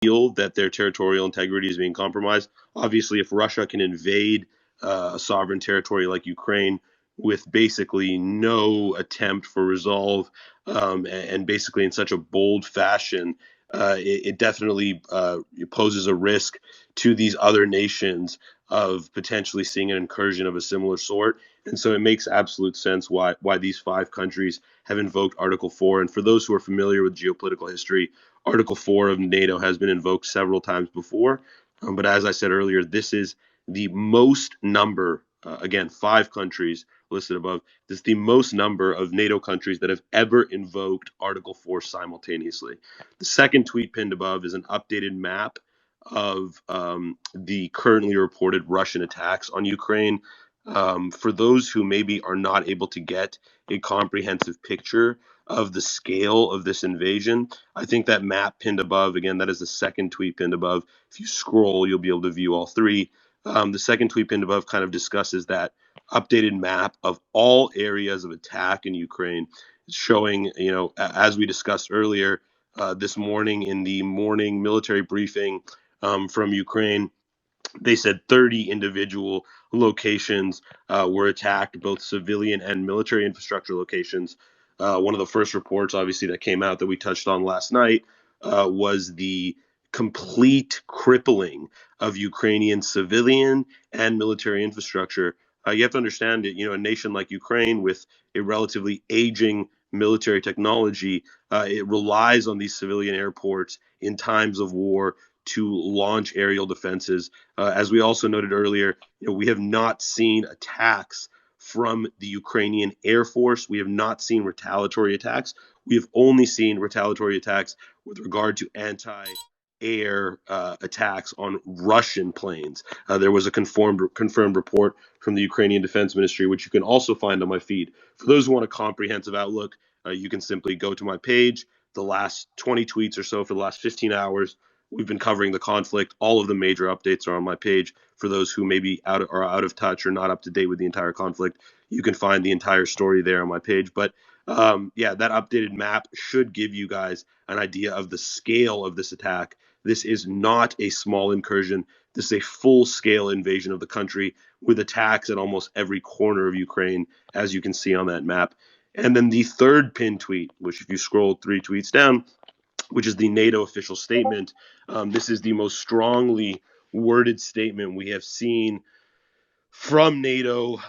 feel that their territorial integrity is being compromised. Obviously, if Russia can invade a sovereign territory like Ukraine with basically no attempt for resolve, and basically in such a bold fashion, it definitely poses a risk to these other nations of potentially seeing an incursion of a similar sort. And so it makes absolute sense why these five countries have invoked Article 4. And for those who are familiar with geopolitical history, Article 4 of NATO has been invoked several times before. But as I said earlier, this is the most number, again, five countries listed above. This is the most number of NATO countries that have ever invoked Article 4 simultaneously. The second tweet pinned above is an updated map of the currently reported Russian attacks on Ukraine. For those who maybe are not able to get a comprehensive picture of the scale of this invasion, I think that map pinned above, again, that is the second tweet pinned above. If you scroll, you'll be able to view all three. The second tweet pinned above kind of discusses that updated map of all areas of attack in Ukraine, showing, as we discussed earlier this morning in the morning military briefing from Ukraine, they said 30 individual locations were attacked, both civilian and military infrastructure locations. One of the first reports, obviously, that came out that we touched on last night was the complete crippling of Ukrainian civilian and military infrastructure. You have to understand that, a nation like Ukraine with a relatively aging military technology, it relies on these civilian airports in times of war to launch aerial defenses. As we also noted earlier, we have not seen attacks from the Ukrainian Air Force. We have not seen retaliatory attacks. We have only seen retaliatory attacks with regard to anti-air attacks on Russian planes. There was a confirmed report from the Ukrainian Defense Ministry, which you can also find on my feed. For those who want a comprehensive outlook, you can simply go to my page. The last 20 tweets or so for the last 15 hours, we've been covering the conflict. All of the major updates are on my page. For those who maybe are out of touch or not up to date with the entire conflict, you can find the entire story there on my page. But yeah, that updated map should give you guys an idea of the scale of this attack. This is not a small incursion. This is a full-scale invasion of the country with attacks at almost every corner of Ukraine, as you can see on that map. And then the third pin tweet, which if you scroll 3 tweets down, which is the NATO official statement. This is the most strongly worded statement we have seen from NATO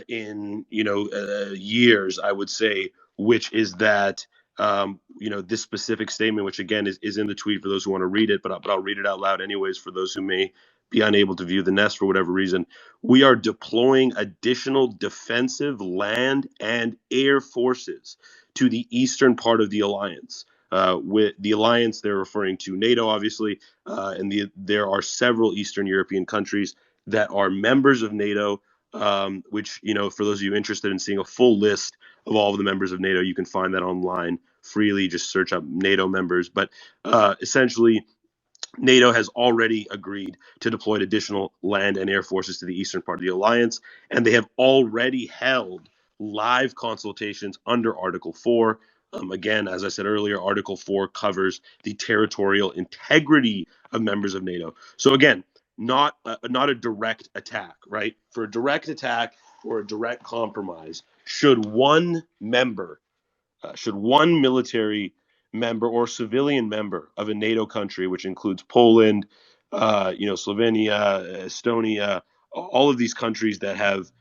in years, I would say, which is that this specific statement, which again is in the tweet for those who want to read it, but I'll read it out loud anyways for those who may be unable to view the nest for whatever reason. We are deploying additional defensive land and air forces to the eastern part of the alliance. With the alliance, they're referring to NATO, obviously, and there are several Eastern European countries that are members of NATO, which, for those of you interested in seeing a full list of all of the members of NATO, you can find that online freely. Just search up NATO members. But essentially, NATO has already agreed to deploy additional land and air forces to the eastern part of the alliance, and they have already held live consultations under Article 4. Again, as I said earlier, Article 4 covers the territorial integrity of members of NATO. So again, not a direct attack, right? For a direct attack or a direct compromise, should one military member or civilian member of a NATO country, which includes Poland, Slovenia, Estonia, all of these countries that have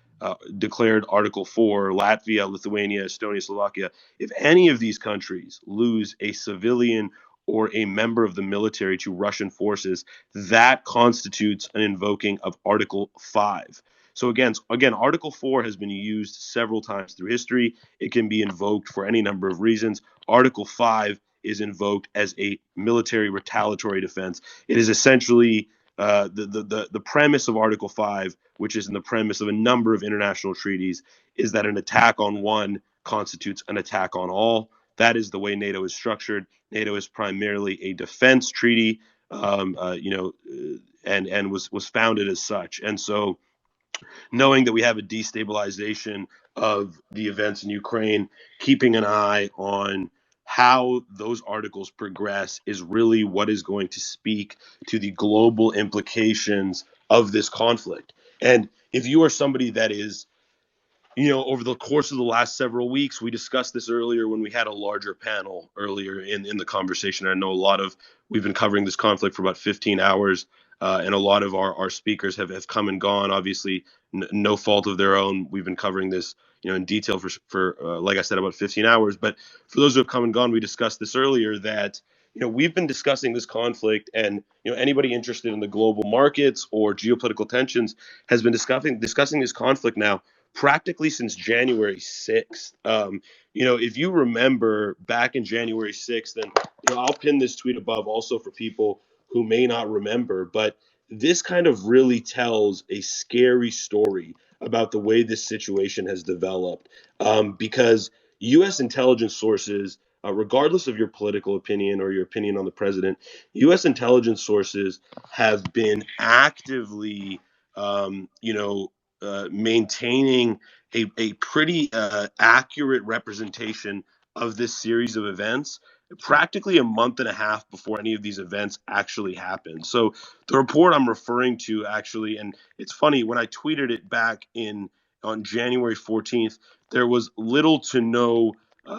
declared Article 4, Latvia, Lithuania, Estonia, Slovakia, if any of these countries lose a civilian or a member of the military to Russian forces, that constitutes an invoking of Article 5. So again, Article 4 has been used several times through history. It can be invoked for any number of reasons. Article 5 is invoked as a military retaliatory defense. It is essentially the premise of Article 5, which is in the premise of a number of international treaties, is that an attack on one constitutes an attack on all. That is the way NATO is structured. NATO is primarily a defense treaty, and was founded as such. And so, knowing that we have a destabilization of the events in Ukraine, keeping an eye on how those articles progress is really what is going to speak to the global implications of this conflict. And if you are somebody that is, over the course of the last several weeks, we discussed this earlier when we had a larger panel earlier in the conversation. I know we've been covering this conflict for about 15 hours, and a lot of our speakers have come and gone, obviously, no fault of their own. We've been covering this, in detail for like I said, about 15 hours. But for those who have come and gone, we discussed this earlier that, we've been discussing this conflict, and, anybody interested in the global markets or geopolitical tensions has been discussing this conflict now practically since January 6th. If you remember back in January 6th, and I'll pin this tweet above also for people who may not remember, but this kind of really tells a scary story about the way this situation has developed, because U.S. intelligence sources, regardless of your political opinion or your opinion on the president, U.S. intelligence sources have been actively, maintaining a pretty accurate representation of this series of events practically a month and a half before any of these events actually happened. So the report I'm referring to actually, and it's funny, when I tweeted it back on January 14th, there was little to no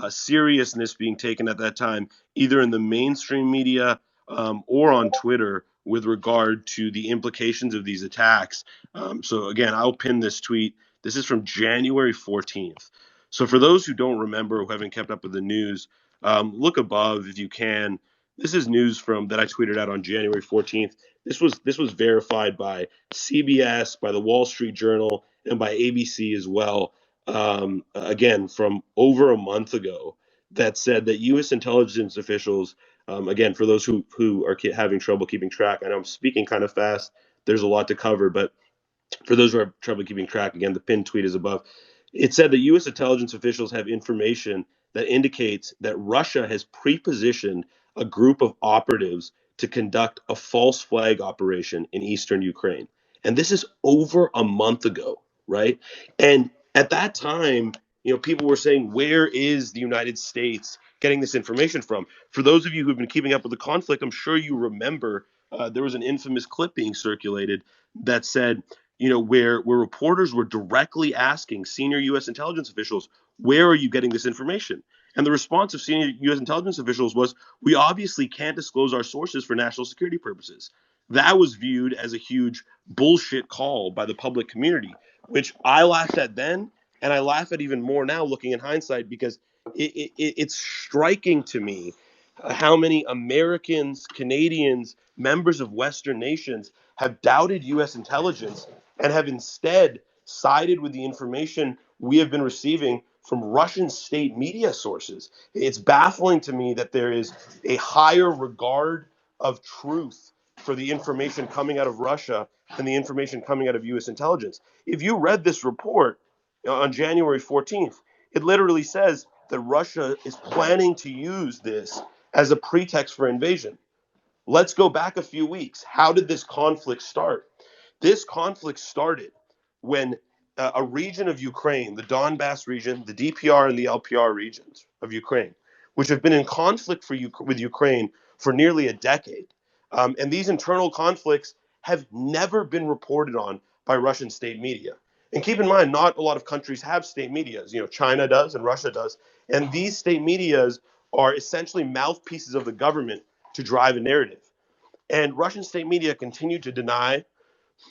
seriousness being taken at that time, either in the mainstream media or on Twitter, with regard to the implications of these attacks. So again, I'll pin this tweet. This is from January 14th. So for those who don't remember, who haven't kept up with the news, look above if you can. This is news from that I tweeted out on January 14th. This was verified by CBS, by the Wall Street Journal, and by ABC as well. Again, from over a month ago, that said that U.S. intelligence officials, again, for those who are having trouble keeping track, I know I'm speaking kind of fast. There's a lot to cover, but for those who have trouble keeping track, again, the pinned tweet is above. It said that U.S. intelligence officials have information that indicates that Russia has pre-positioned a group of operatives to conduct a false flag operation in eastern Ukraine. And this is over a month ago, right? And at that time, people were saying, where is the United States getting this information from? For those of you who've been keeping up with the conflict, I'm sure you remember there was an infamous clip being circulated that said, where reporters were directly asking senior U.S. intelligence officials, where are you getting this information? And the response of senior U.S. intelligence officials was, we obviously can't disclose our sources for national security purposes. That was viewed as a huge bullshit call by the public community, which I laughed at then, and I laugh at even more now looking in hindsight, because it's striking to me how many Americans, Canadians, members of Western nations have doubted U.S. intelligence and have instead sided with the information we have been receiving from Russian state media sources. It's baffling to me that there is a higher regard of truth for the information coming out of Russia than the information coming out of U.S. intelligence. If you read this report on January 14th, it literally says that Russia is planning to use this as a pretext for invasion. Let's go back a few weeks. How did this conflict start? This conflict started when a region of Ukraine, the Donbass region, the DPR and the LPR regions of Ukraine, which have been in conflict with Ukraine for nearly a decade. And these internal conflicts have never been reported on by Russian state media. And keep in mind, not a lot of countries have state medias. China does and Russia does. And these state medias are essentially mouthpieces of the government to drive a narrative. And Russian state media continue to deny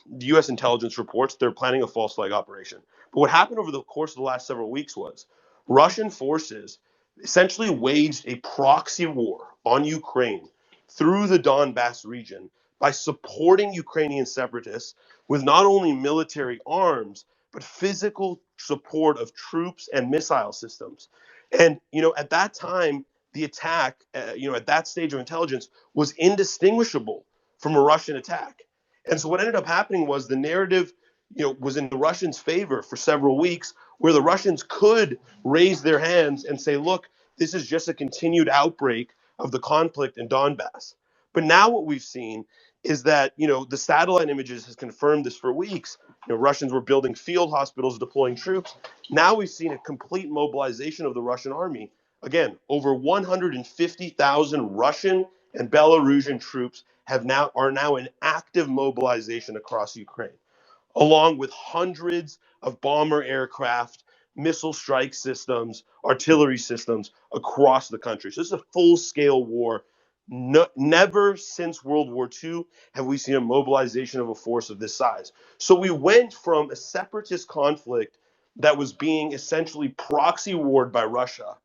the U.S. intelligence reports they're planning a false flag operation. But what happened over the course of the last several weeks was Russian forces essentially waged a proxy war on Ukraine through the Donbass region by supporting Ukrainian separatists with not only military arms, but physical support of troops and missile systems. And, at that time, the attack, at that stage of intelligence was indistinguishable from a Russian attack. And so what ended up happening was the narrative, was in the Russians' favor for several weeks, where the Russians could raise their hands and say, look, this is just a continued outbreak of the conflict in Donbass. But now what we've seen is that, the satellite images has confirmed this for weeks. Russians were building field hospitals, deploying troops. Now we've seen a complete mobilization of the Russian army Again, over 150,000 Russian and Belarusian troops are now in active mobilization across Ukraine, along with hundreds of bomber aircraft, missile strike systems, artillery systems across the country. So this is a full-scale war. No, never since World War II have we seen a mobilization of a force of this size. So we went from a separatist conflict that was being essentially proxy warred by Russia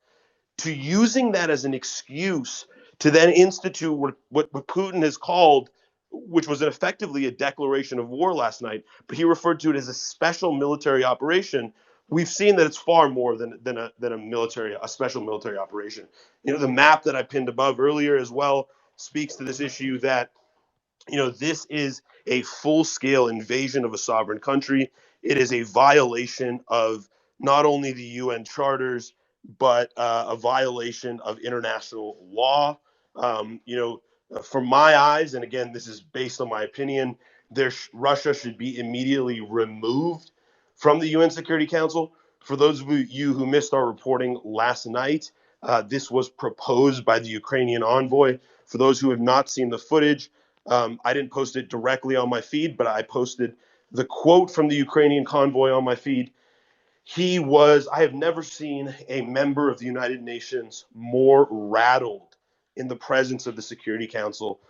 to using that as an excuse to then institute what Putin has called, which was effectively a declaration of war last night, but he referred to it as a special military operation. We've seen that it's far more than a special military operation. You know, the map that I pinned above earlier as well speaks to this issue that this is a full scale invasion of a sovereign country. It is a violation of not only the UN charters, but a violation of international law. From my eyes, and again, this is based on my opinion, Russia should be immediately removed from the UN Security Council. For those of you who missed our reporting last night, this was proposed by the Ukrainian envoy. For those who have not seen the footage, I didn't post it directly on my feed, but I posted the quote from the Ukrainian convoy on my feed. I have never seen a member of the United Nations more rattled in the presence of the Security Council.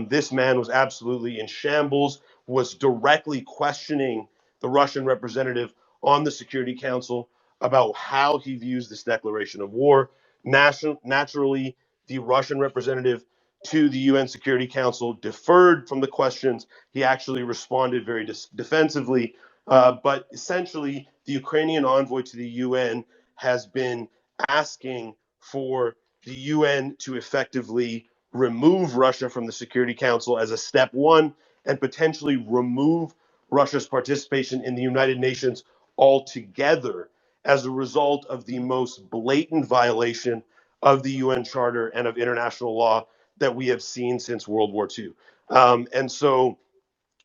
This man was absolutely in shambles, was directly questioning the Russian representative on the Security Council about how he views this declaration of war. Naturally, the Russian representative to the UN Security Council deferred from the questions. He actually responded very defensively. But essentially, the Ukrainian envoy to the UN has been asking for the UN to effectively remove Russia from the Security Council as a step one, and potentially remove Russia's participation in the United Nations altogether as a result of the most blatant violation of the UN Charter and of international law that we have seen since World War II. And so,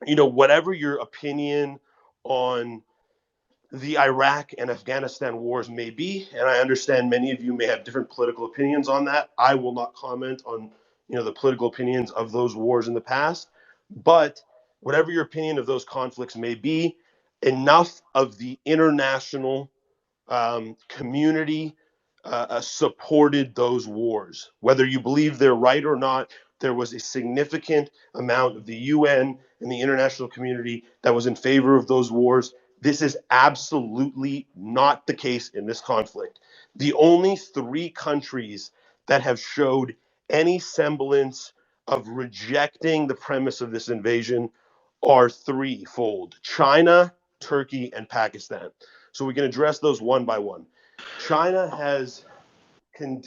whatever your opinion on the Iraq and Afghanistan wars may be, and I understand many of you may have different political opinions on that. I will not comment on, the political opinions of those wars in the past, but whatever your opinion of those conflicts may be, enough of the international community supported those wars. Whether you believe they're right or not, there was a significant amount of the UN and the international community that was in favor of those wars. This is absolutely not the case in this conflict. The only three countries that have showed any semblance of rejecting the premise of this invasion are threefold: China, Turkey, and Pakistan. So we can address those one by one. China has condemned